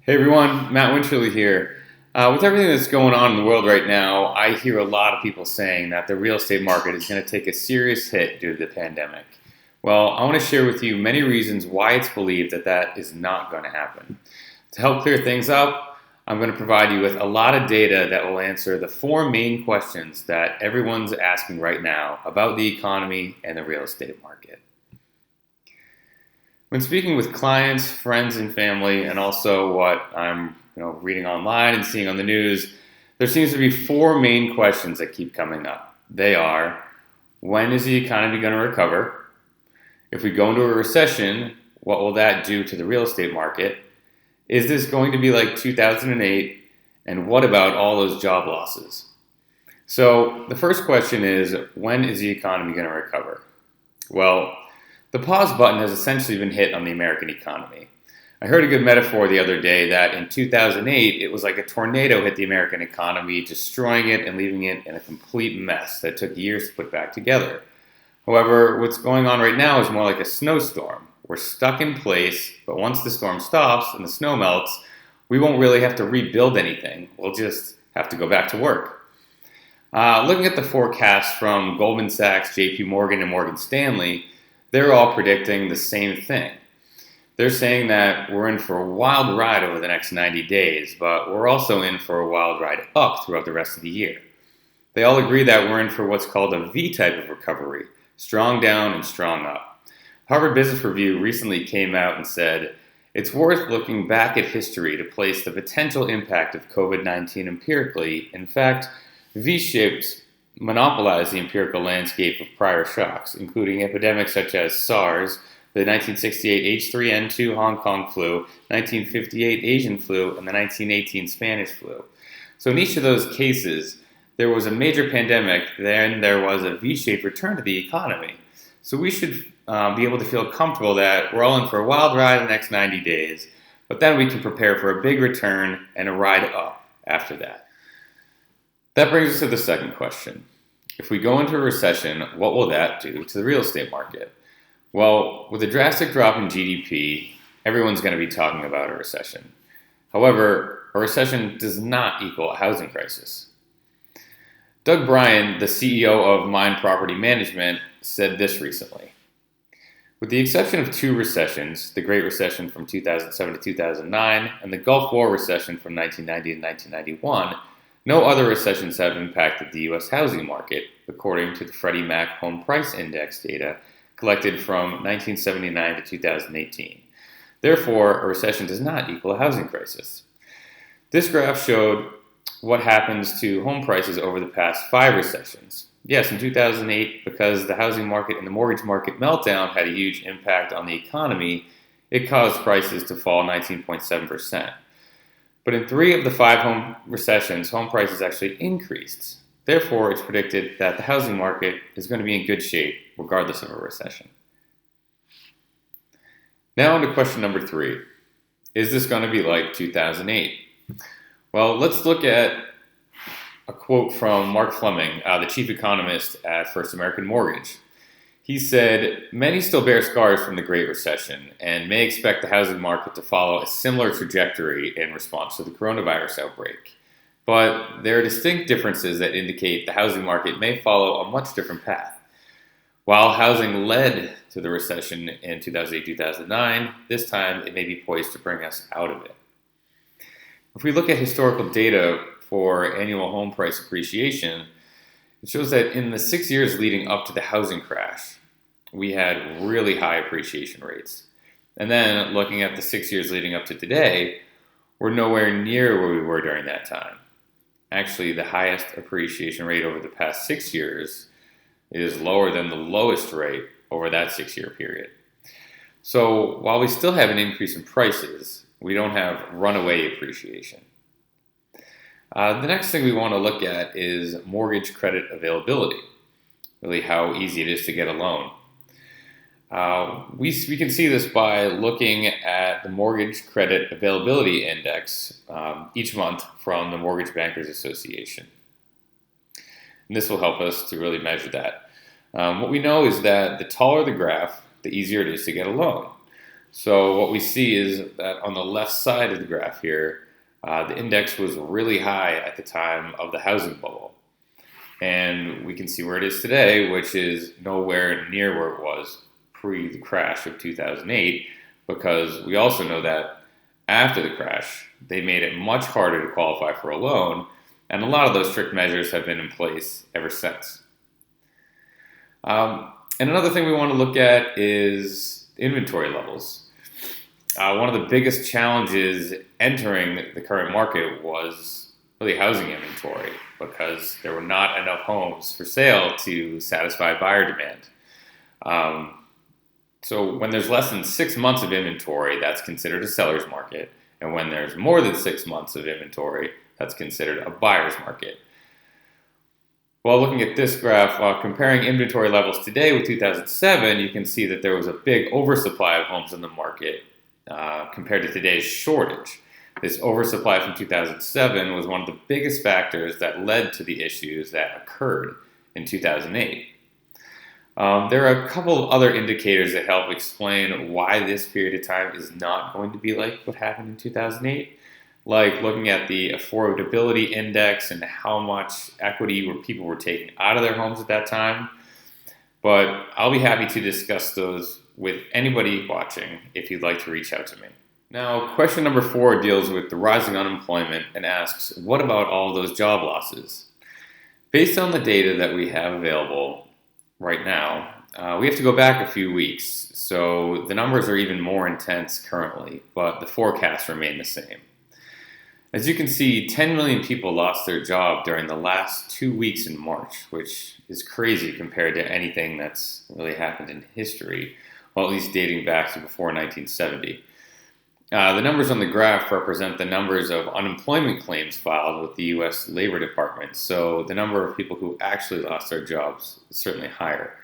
Hey everyone, Matt Wincherly here. With everything that's going on in the world right now, I hear a lot of people saying that the real estate market is going to take a serious hit due to the pandemic. Well, I want to share with you many reasons why it's believed that that is not going to happen. To help clear things up, I'm going to provide you with a lot of data that will answer the four main questions that everyone's asking right now about the economy and the real estate market. When speaking with clients, friends, and family, and also what I'm reading online and seeing on the news, there seems to be four main questions that keep coming up. They are, when is the economy going to recover? If we go into a recession, what will that do to the real estate market? Is this going to be like 2008? And what about all those job losses? So the first question is, when is the economy going to recover? Well, the pause button has essentially been hit on the American economy. I heard a good metaphor the other day that in 2008, it was like a tornado hit the American economy, destroying it and leaving it in a complete mess that took years to put back together. However, what's going on right now is more like a snowstorm. We're stuck in place, but once the storm stops and the snow melts, we won't really have to rebuild anything. We'll just have to go back to work. Looking at the forecasts from Goldman Sachs, JP Morgan, and Morgan Stanley, they're all predicting the same thing. They're saying that we're in for a wild ride over the next 90 days, but we're also in for a wild ride up throughout the rest of the year. They all agree that we're in for what's called a V type of recovery, strong down and strong up. Harvard Business Review recently came out and said, it's worth looking back at history to place the potential impact of COVID-19 empirically. In fact, V-shaped monopolized the empirical landscape of prior shocks, including epidemics such as SARS, the 1968 H3N2 Hong Kong flu, 1958 Asian flu, and the 1918 Spanish flu. So in each of those cases, there was a major pandemic, then there was a V-shaped return to the economy. So we should be able to feel comfortable that we're all in for a wild ride in the next 90 days, but then we can prepare for a big return and a ride up after that. That brings us to the second question. If we go into a recession, what will that do to the real estate market? Well, with a drastic drop in GDP, everyone's going to be talking about a recession. However, a recession does not equal a housing crisis. Doug Bryan, the CEO of Mind Property Management, said this recently. With the exception of two recessions, the Great Recession from 2007 to 2009 and the Gulf War recession from 1990 to 1991, no other recessions have impacted the U.S. housing market, according to the Freddie Mac Home Price Index data collected from 1979 to 2018. Therefore, a recession does not equal a housing crisis. This graph showed what happens to home prices over the past 5 recessions. Yes, in 2008, because the housing market and the mortgage market meltdown had a huge impact on the economy, it caused prices to fall 19.7%. But in 3 of the 5 home recessions, home prices actually increased. Therefore, it's predicted that the housing market is going to be in good shape regardless of a recession. Now on to question number 3. Is this going to be like 2008? Well, let's look at a quote from Mark Fleming, the chief economist at First American Mortgage. He said, many still bear scars from the Great Recession and may expect the housing market to follow a similar trajectory in response to the coronavirus outbreak. But there are distinct differences that indicate the housing market may follow a much different path. While housing led to the recession in 2008-2009, this time it may be poised to bring us out of it. If we look at historical data for annual home price appreciation, it shows that in the 6 years leading up to the housing crash, we had really high appreciation rates. And then looking at the 6 years leading up to today, we're nowhere near where we were during that time. Actually, the highest appreciation rate over the past 6 years is lower than the lowest rate over that 6-year period. So while we still have an increase in prices, we don't have runaway appreciation. The next thing we want to look at is mortgage credit availability, really how easy it is to get a loan. We can see this by looking at the Mortgage Credit Availability Index each month from the Mortgage Bankers Association. And this will help us to really measure that. What we know is that the taller the graph, the easier it is to get a loan. So what we see is that on the left side of the graph here, the index was really high at the time of the housing bubble. And we can see where it is today, which is nowhere near where it was pre the crash of 2008, because we also know that after the crash, they made it much harder to qualify for a loan, and a lot of those strict measures have been in place ever since. And another thing we want to look at is inventory levels. One of the biggest challenges entering the current market was really housing inventory, because there were not enough homes for sale to satisfy buyer demand. So when there's less than 6 months of inventory, that's considered a seller's market. And when there's more than 6 months of inventory, that's considered a buyer's market. Well, looking at this graph, comparing inventory levels today with 2007, you can see that there was a big oversupply of homes in the market compared to today's shortage. This oversupply from 2007 was one of the biggest factors that led to the issues that occurred in 2008. There are a couple of other indicators that help explain why this period of time is not going to be like what happened in 2008, like looking at the affordability index and how much equity people were taking out of their homes at that time. But I'll be happy to discuss those with anybody watching if you'd like to reach out to me. Now, question number 4 deals with the rising unemployment and asks, what about all those job losses? Based on the data that we have available right now, we have to go back a few weeks, so the numbers are even more intense currently, but the forecasts remain the same. As you can see, 10 million people lost their job during the last 2 weeks in March, which is crazy compared to anything that's really happened in history, well, at least dating back to before 1970. The numbers on the graph represent the numbers of unemployment claims filed with the U.S. Labor Department, so the number of people who actually lost their jobs is certainly higher.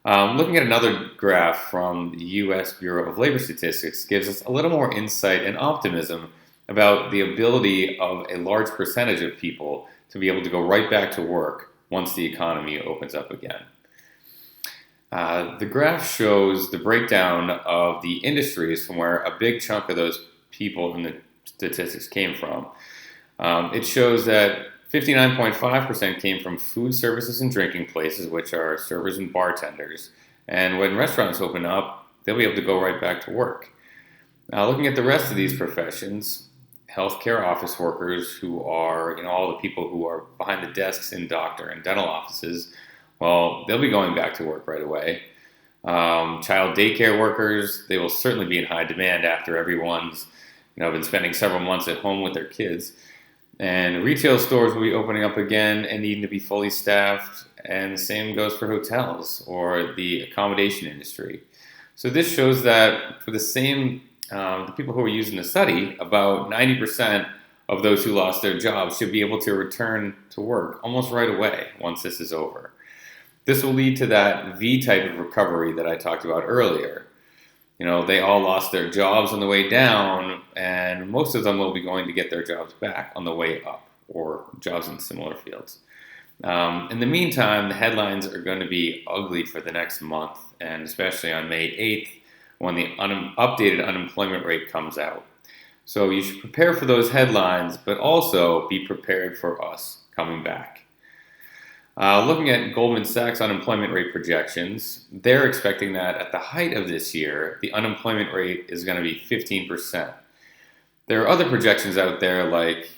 Looking at another graph from the U.S. Bureau of Labor Statistics gives us a little more insight and optimism about the ability of a large percentage of people to be able to go right back to work once the economy opens up again. The graph shows the breakdown of the industries from where a big chunk of those people in the statistics came from. It shows that 59.5% came from food services and drinking places, which are servers and bartenders. And when restaurants open up, they'll be able to go right back to work. Looking at the rest of these professions, healthcare office workers, who are all the people who are behind the desks in doctor and dental offices, well, they'll be going back to work right away. Child daycare workers, they will certainly be in high demand after everyone's been spending several months at home with their kids. And retail stores will be opening up again and needing to be fully staffed, and the same goes for hotels or the accommodation industry. So this shows that for the people who are using the study, about 90% of those who lost their jobs should be able to return to work almost right away once this is over. This will lead to that V type of recovery that I talked about earlier. They all lost their jobs on the way down, and most of them will be going to get their jobs back on the way up, or jobs in similar fields. In the meantime, the headlines are going to be ugly for the next month, and especially on May 8th, when the updated unemployment rate comes out. So you should prepare for those headlines, but also be prepared for us coming back. Looking at Goldman Sachs unemployment rate projections, they're expecting that at the height of this year, the unemployment rate is going to be 15%. There are other projections out there like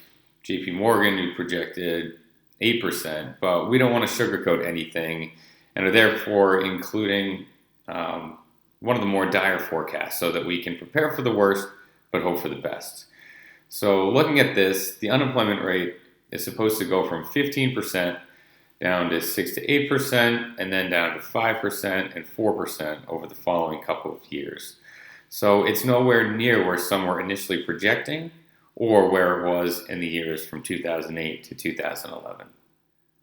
JP Morgan, who projected 8%, but we don't want to sugarcoat anything and are therefore including one of the more dire forecasts so that we can prepare for the worst but hope for the best. So looking at this, the unemployment rate is supposed to go from 15% down to 6 to 8%, and then down to 5% and 4% over the following couple of years. So it's nowhere near where some were initially projecting or where it was in the years from 2008 to 2011.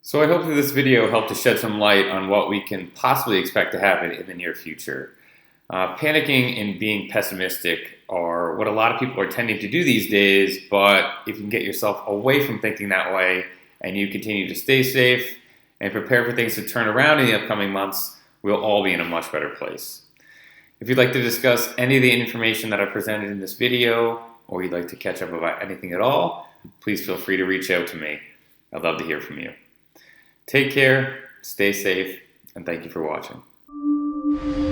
So I hope that this video helped to shed some light on what we can possibly expect to happen in the near future. Panicking and being pessimistic are what a lot of people are tending to do these days, but if you can get yourself away from thinking that way and you continue to stay safe and prepare for things to turn around in the upcoming months, we'll all be in a much better place. If you'd like to discuss any of the information that I presented in this video, or you'd like to catch up about anything at all, please feel free to reach out to me. I'd love to hear from you. Take care, stay safe, and thank you for watching.